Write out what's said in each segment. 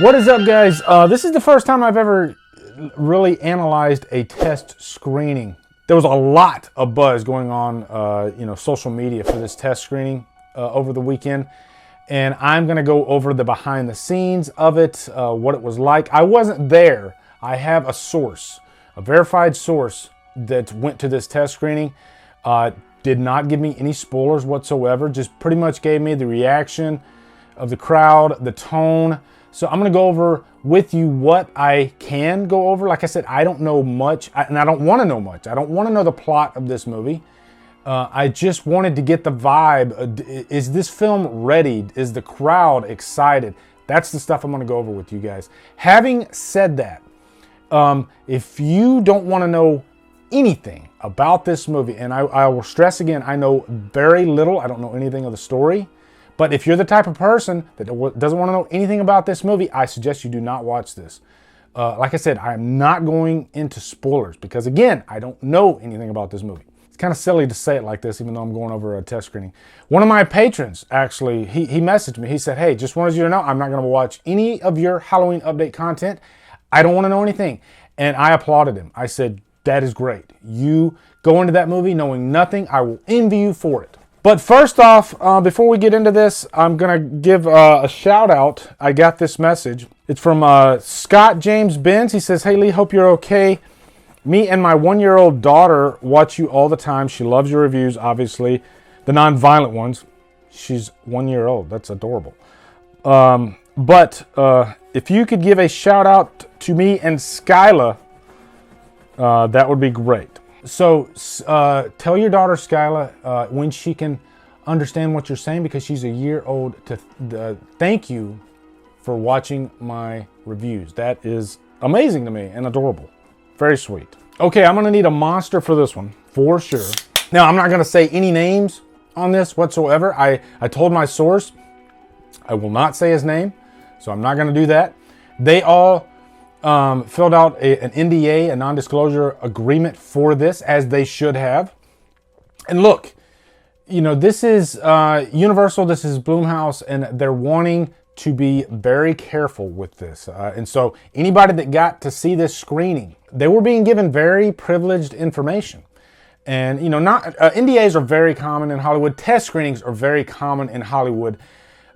What is up, guys? This is the first time I've ever really analyzed a test screening. There was a lot of buzz going on, social media for this test screening over the weekend. And I'm going to go over the behind the scenes of it, what it was like. I wasn't there. I have a source, a verified source that went to this test screening. Did not give me any spoilers whatsoever. Just pretty much gave me the reaction of the crowd, the tone. So I'm going to go over with you what I can go over. Like I said, I don't know much, and I don't want to know much. I don't want to know the plot of this movie. I just wanted to get the vibe. Is this film ready? Is the crowd excited? That's the stuff I'm going to go over with you guys. Having said that, if you don't want to know anything about this movie, and I will stress again, I know very little. I don't know anything of the story. But if you're the type of person that doesn't want to know anything about this movie, I suggest you do not watch this. Like I said, I am not going into spoilers because, again, I don't know anything about this movie. It's kind of silly to say it like this, even though I'm going over a test screening. One of my patrons, actually, he messaged me. He said, hey, just wanted you to know I'm not going to watch any of your Halloween update content. I don't want to know anything. And I applauded him. I said, that is great. You go into that movie knowing nothing. I will envy you for it. But first off, before we get into this, I'm going to give a shout out. I got this message. It's from Scott James Benz. He says, hey Lee, hope you're okay. Me and my 1-year-old daughter watch you all the time. She loves your reviews, obviously. The non-violent ones. She's 1 year old. That's adorable. But if you could give a shout out to me and Skyla, that would be great. So tell your daughter Skyla when she can understand what you're saying, because she's a year old, to thank you for watching my reviews. That is amazing to me and adorable. Very sweet. Okay, I'm going to need a monster for this one, for sure. Now, I'm not going to say any names on this whatsoever. I told my source I will not say his name, so I'm not going to do that. They all filled out an NDA, a non-disclosure agreement for this, as they should have. And look, this is Universal, this is Blumhouse, and they're wanting to be very careful with this. And so anybody that got to see this screening, they were being given very privileged information. And, NDAs are very common in Hollywood. Test screenings are very common in Hollywood.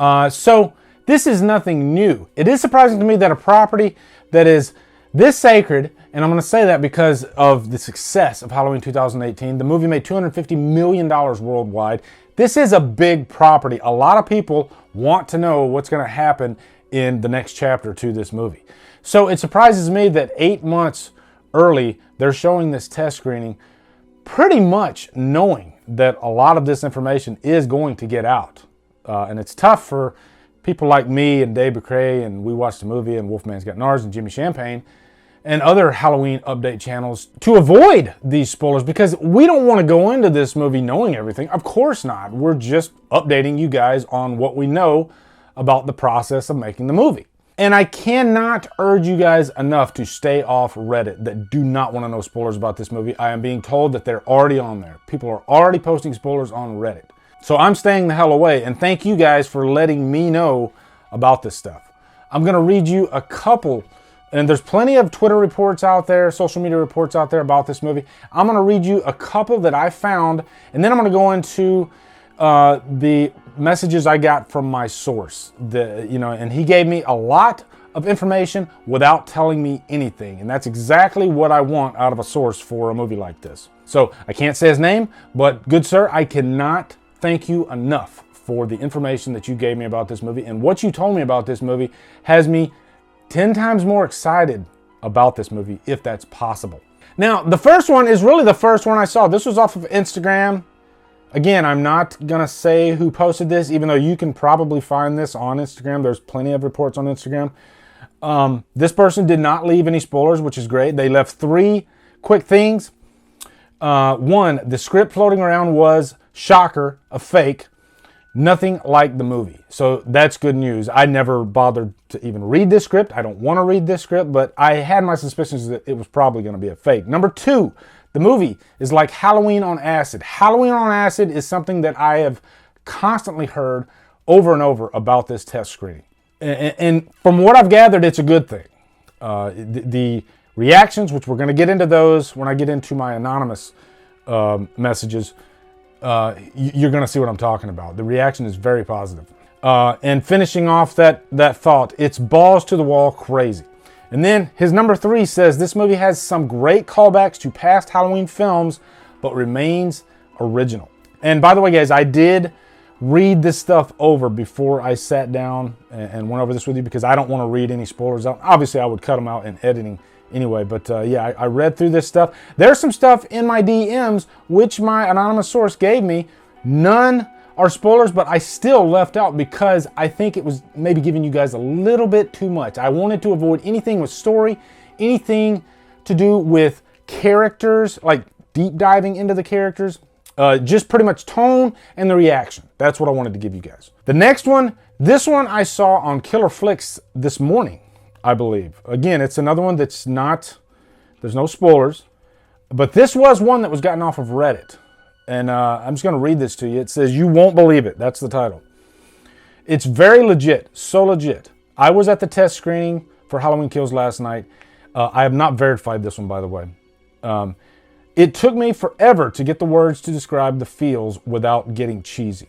So this is nothing new. It is surprising to me that a property that is this sacred, and I'm going to say that because of the success of Halloween 2018. The movie made $250 million worldwide. This is a big property. A lot of people want to know what's going to happen in the next chapter to this movie. So it surprises me that 8 months early, they're showing this test screening, pretty much knowing that a lot of this information is going to get out. And it's tough for people like me and Dave McCoy, and We Watched the Movie, and Wolfman's Got Nars, and Jimmy Champagne, and other Halloween update channels to avoid these spoilers, because we don't want to go into this movie knowing everything. Of course not. We're just updating you guys on what we know about the process of making the movie. And I cannot urge you guys enough to stay off Reddit that do not want to know spoilers about this movie. I am being told that they're already on there. People are already posting spoilers on Reddit. So I'm staying the hell away, and thank you guys for letting me know about this stuff. I'm going to read you a couple, and there's plenty of Twitter reports out there, social media reports out there about this movie. I'm going to read you a couple that I found, and then I'm going to go into the messages I got from my source. And he gave me a lot of information without telling me anything, and that's exactly what I want out of a source for a movie like this. So I can't say his name, but good sir, I cannot thank you enough for the information that you gave me about this movie, and what you told me about this movie has me 10 times more excited about this movie, if that's possible. Now, the first one is really the first one I saw. This was off of Instagram. Again, I'm not going to say who posted this, even though you can probably find this on Instagram. There's plenty of reports on Instagram. This person did not leave any spoilers, which is great. They left 3 quick things. One, the script floating around was, shocker, a fake, nothing like the movie. So that's good news. I never bothered to even read this script. I don't want to read this script, but I had my suspicions that it was probably going to be a fake. Number 2, the movie is like Halloween on acid. Halloween on acid is something that I have constantly heard over and over about this test screening. And from what I've gathered, it's a good thing. The reactions, which we're going to get into those when I get into my anonymous messages, you're going to see what I'm talking about. The reaction is very positive. And finishing off that thought, it's balls to the wall crazy. And then his number 3 says this movie has some great callbacks to past Halloween films, but remains original. And by the way, guys, I did read this stuff over before I sat down and went over this with you, because I don't want to read any spoilers out. Obviously, I would cut them out in editing anyway, but yeah, I read through this stuff. There's some stuff in my DMs, which my anonymous source gave me. None are spoilers, but I still left out because I think it was maybe giving you guys a little bit too much. I wanted to avoid anything with story, anything to do with characters, like deep diving into the characters. Just pretty much tone and the reaction. That's what I wanted to give you guys. The next one, this one I saw on Killer Flicks this morning, I believe. Again, it's another one that's not, there's no spoilers, but this was one that was gotten off of Reddit. And I'm just going to read this to you. It says, "You won't believe it." That's the title. It's very legit, so legit. I was at the test screening for Halloween Kills last night. I have not verified this one, by the way. It took me forever to get the words to describe the feels without getting cheesy.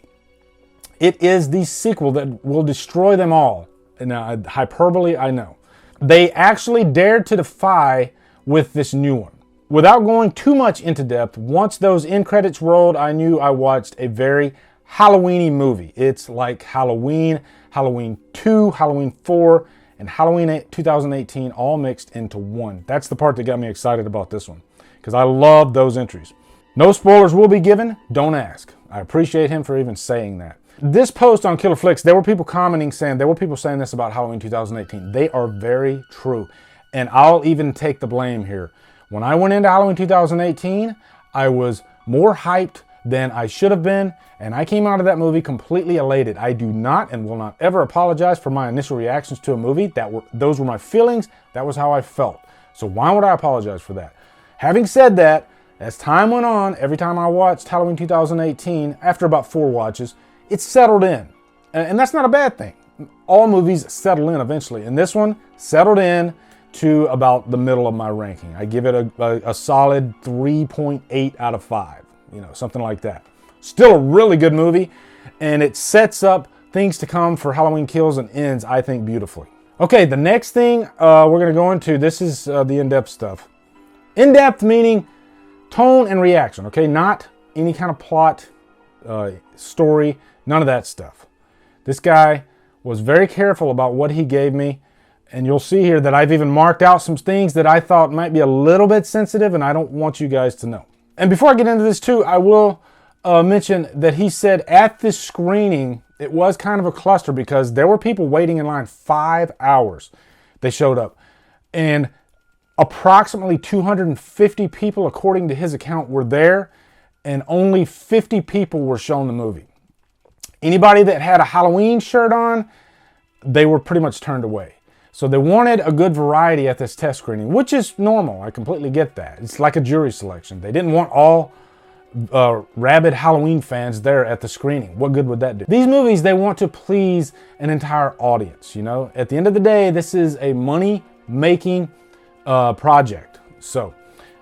It is the sequel that will destroy them all. And hyperbole, I know. They actually dared to defy with this new one. Without going too much into depth, once those end credits rolled, I knew I watched a very Halloween-y movie. It's like Halloween, Halloween 2, Halloween 4, and Halloween 2018 all mixed into one. That's the part that got me excited about this one, because I love those entries. No spoilers will be given. Don't ask. I appreciate him for even saying that. This post on Killer Flicks, there were people commenting saying, there were people saying this about Halloween 2018. They are very true. And I'll even take the blame here. When I went into Halloween 2018, I was more hyped than I should have been, and I came out of that movie completely elated. I do not and will not ever apologize for my initial reactions to a movie. Those were my feelings. That was how I felt. So why would I apologize for that? Having said that, as time went on, every time I watched Halloween 2018, after about 4 watches, it settled in. And that's not a bad thing. All movies settle in eventually. And this one settled in to about the middle of my ranking. I give it a solid 3.8 out of 5. You know, something like that. Still a really good movie. And it sets up things to come for Halloween Kills and ends, I think, beautifully. Okay, the next thing we're going to go into, this is the in-depth stuff. In-depth meaning tone and reaction, okay? Not any kind of plot, story, none of that stuff. This guy was very careful about what he gave me, and you'll see here that I've even marked out some things that I thought might be a little bit sensitive, and I don't want you guys to know. And before I get into this too, I will mention that he said at this screening, it was kind of a cluster because there were people waiting in line 5 hours. They showed up. And approximately 250 people, according to his account, were there, and only 50 people were shown the movie. Anybody that had a Halloween shirt on, they were pretty much turned away. So they wanted a good variety at this test screening, which is normal. I completely get that. It's like a jury selection. They didn't want all rabid Halloween fans there at the screening. What good would that do? These movies, they want to please an entire audience, you know? At the end of the day, this is a money-making project. So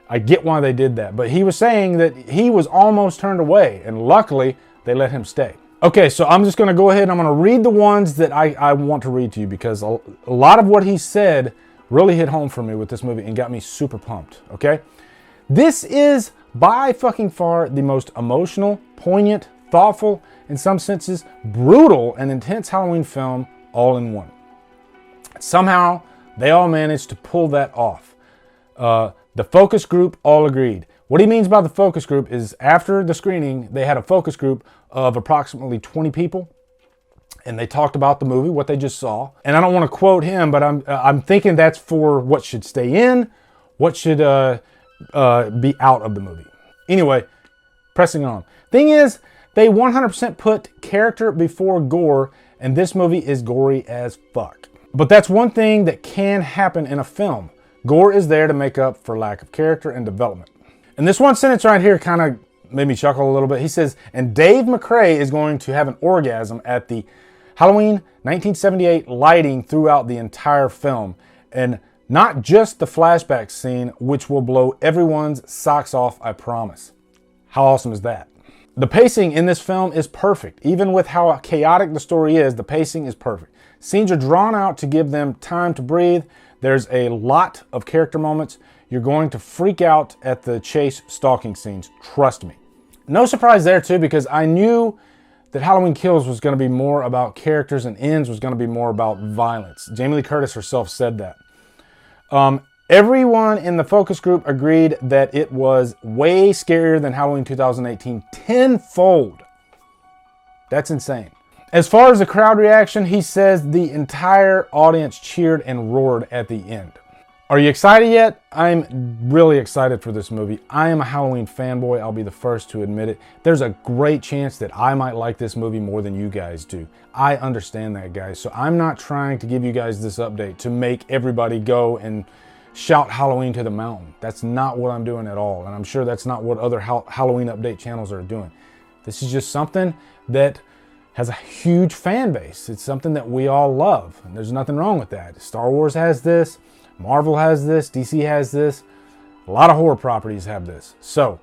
I get why they did that. But he was saying that he was almost turned away, and luckily they let him stay. Okay, so I'm just going to go ahead and I'm going to read the ones that I want to read to you, because a lot of what he said really hit home for me with this movie and got me super pumped, okay? This is by fucking far the most emotional, poignant, thoughtful, in some senses, brutal and intense Halloween film all in one. Somehow, they all managed to pull that off. The focus group all agreed. What he means by the focus group is after the screening, they had a focus group of approximately 20 people, and they talked about the movie, what they just saw. And I don't want to quote him, but I'm thinking that's for what should stay in, what should be out of the movie. Anyway, pressing on. Thing is, they 100% put character before gore, and this movie is gory as fuck. But that's one thing that can happen in a film. Gore is there to make up for lack of character and development. And this one sentence right here kind of made me chuckle a little bit. He says, and Dave McCoy is going to have an orgasm at the Halloween 1978 lighting throughout the entire film, and not just the flashback scene, which will blow everyone's socks off, I promise. How awesome is that? The pacing in this film is perfect. Even with how chaotic the story is, the pacing is perfect. Scenes are drawn out to give them time to breathe. There's a lot of character moments. You're going to freak out at the chase stalking scenes, trust me. No surprise there too, because I knew that Halloween Kills was going to be more about characters and Ends was going to be more about violence. Jamie Lee Curtis herself said that. Everyone in the focus group agreed that it was way scarier than Halloween 2018, tenfold. That's insane. As far as the crowd reaction, he says the entire audience cheered and roared at the end. Are you excited yet? I'm really excited for this movie. I am a Halloween fanboy. I'll be the first to admit it. There's a great chance that I might like this movie more than you guys do. I understand that, guys. So I'm not trying to give you guys this update to make everybody go and shout Halloween to the mountain. That's not what I'm doing at all. And I'm sure that's not what other Halloween update channels are doing. This is just something that has a huge fan base. It's something that we all love. And there's nothing wrong with that. Star Wars has this. Marvel has this, DC has this, a lot of horror properties have this. So,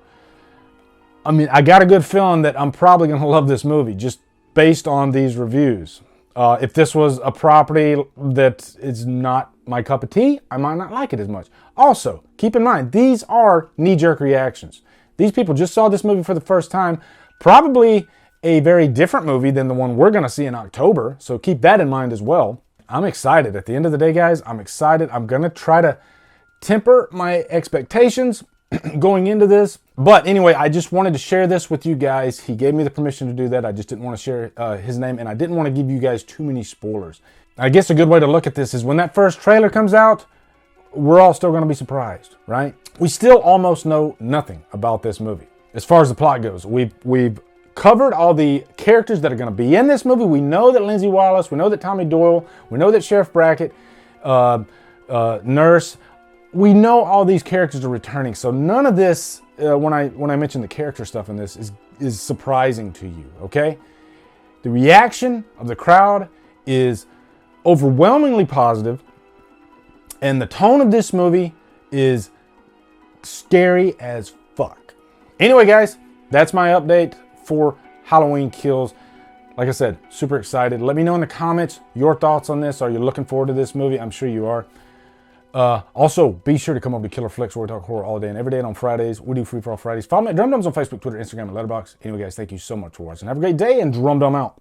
I mean, I got a good feeling that I'm probably going to love this movie just based on these reviews. If this was a property that is not my cup of tea, I might not like it as much. Also, keep in mind, these are knee-jerk reactions. These people just saw this movie for the first time, probably a very different movie than the one we're going to see in October, so keep that in mind as well. I'm excited. At the end of the day, guys, I'm excited. I'm going to try to temper my expectations going into this. But anyway, I just wanted to share this with you guys. He gave me the permission to do that. I just didn't want to share his name, and I didn't want to give you guys too many spoilers. I guess a good way to look at this is when that first trailer comes out, we're all still going to be surprised, right? We still almost know nothing about this movie. As far as the plot goes, we've covered all the characters that are going to be in this movie. We know that Lindsay Wallace, we know that Tommy Doyle, we know that Sheriff Brackett, Nurse. We know all these characters are returning. So none of this, when I mention the character stuff in this, is surprising to you, okay? The reaction of the crowd is overwhelmingly positive, and the tone of this movie is scary as fuck. Anyway, guys, that's my update for Halloween Kills. Like I said, super excited. Let me know in the comments your thoughts on this. Are you looking forward to this movie? I'm sure you are. Also, be sure to come over to Killer Flicks, where we talk horror all day and every day. And on Fridays, we do Free For All Fridays. Follow me at Drumdums on Facebook, Twitter, Instagram, and Letterboxd. Anyway, guys, thank you so much for watching. Have a great day, and Drumdum out.